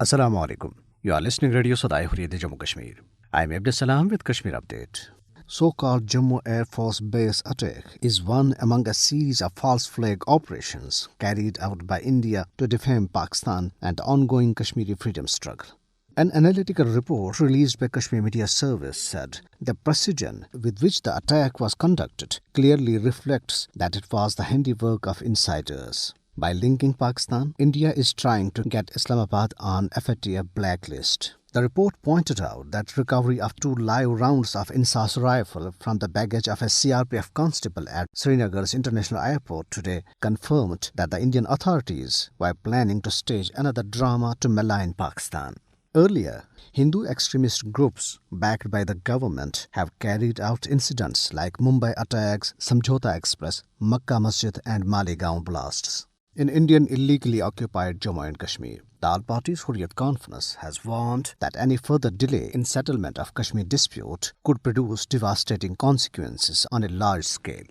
Assalamu alaikum. You are listening Radio Sada, Hurriyat, Jammu Kashmir. I am Abdul Salam with Kashmir Update. So-called Jammu Air Force Base attack is one among a series of false flag operations carried out by India to defame Pakistan and the ongoing Kashmiri freedom struggle. An analytical report released by Kashmir Media Service said the precision with which the attack was conducted clearly reflects that it was the handiwork of insiders. By linking Pakistan, India is trying to get Islamabad on FATF blacklist. The report pointed out that recovery of 2 live rounds of Insas rifle from the baggage of a CRPF constable at Srinagar's International Airport today confirmed that the Indian authorities were planning to stage another drama to malign Pakistan. Earlier, Hindu extremist groups backed by the government have carried out incidents like Mumbai attacks, Samjhota Express, Makkah Masjid and Malegaon blasts. In Indian illegally occupied Jammu and Kashmir, the All-Party's Hurriyat conference has warned that any further delay in settlement of Kashmir dispute could produce devastating consequences on a large scale.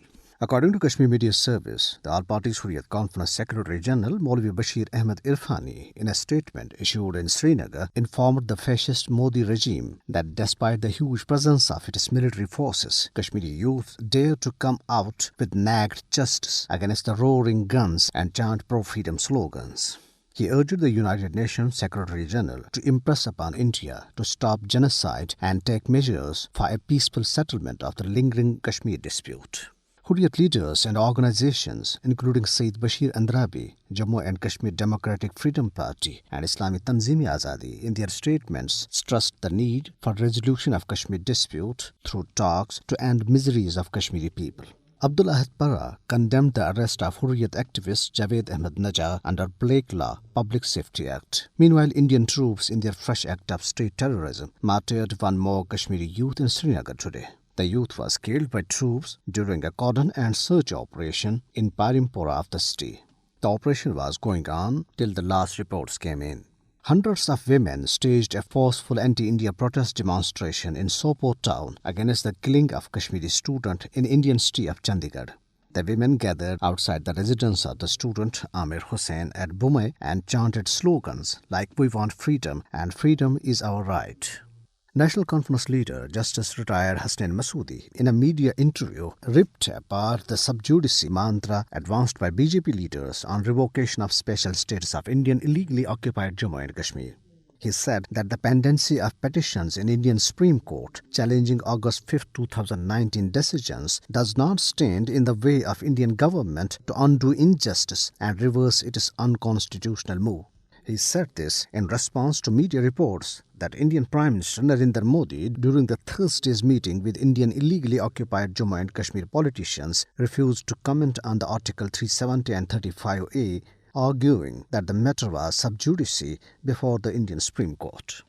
According to Kashmir Media Service, the All-Party's Hurriyat Conference Secretary General Maulvi Bashir Ahmed Irfani, in a statement issued in Srinagar, informed the fascist Modi regime that despite the huge presence of its military forces, Kashmiri youth dare to come out with nagged justice against the roaring guns and chant pro-freedom slogans. He urged the United Nations Secretary General to impress upon India to stop genocide and take measures for a peaceful settlement of the lingering Kashmir dispute. Hurriyat leaders and organizations, including Sayyid Bashir Andrabi, Jammu and Kashmir Democratic Freedom Party, and Islami Tanzim-e-Azadi, in their statements stressed the need for resolution of Kashmir dispute through talks to end miseries of Kashmiri people. Abdul Ahad Para condemned the arrest of Hurriyat activist Javed Ahmed Najjar under Blake Law Public Safety Act. Meanwhile, Indian troops, in their fresh act of state terrorism, martyred one more Kashmiri youth in Srinagar today. The youth was killed by troops during a cordon and search operation in Parimpora of the city. The operation was going on till the last reports came in. Hundreds of women staged a forceful anti-India protest demonstration in Sopore town against the killing of Kashmiri student in Indian city of Chandigarh. The women gathered outside the residence of the student Amir Hussain at Bumai and chanted slogans like "We want freedom" and "Freedom is our right." National Conference leader Justice retired Hasnain Masoodi, in a media interview, ripped apart the sub judice mantra advanced by BJP leaders on revocation of special status of Indian illegally occupied Jammu and Kashmir. He said that the pendency of petitions in Indian Supreme Court challenging August 5, 2019 decisions does not stand in the way of Indian government to undo injustice and reverse its unconstitutional move. He said this in response to media reports that Indian Prime Minister Narendra Modi, during the Thursday's meeting with Indian illegally occupied Jammu and Kashmir politicians, refused to comment on the Article 370 and 35A, arguing that the matter was sub judice before the Indian Supreme Court.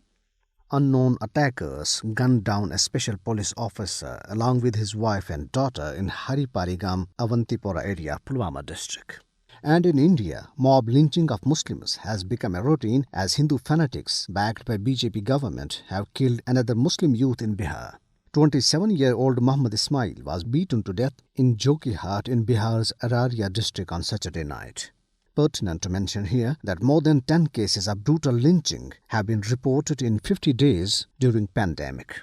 Unknown attackers gunned down a special police officer along with his wife and daughter in Hariparigam, Avantipora area, Pulwama district. And in India, mob lynching of Muslims has become a routine as Hindu fanatics backed by BJP government have killed another Muslim youth in Bihar. 27-year-old Muhammad Ismail was beaten to death in Jokihat in Bihar's Araria district on Saturday night. Pertinent to mention here that more than 10 cases of brutal lynching have been reported in 50 days during pandemic.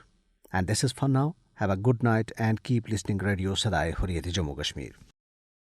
And this is for now. Have a good night and keep listening Radio Sada, Hurriyat, Jammu Kashmir.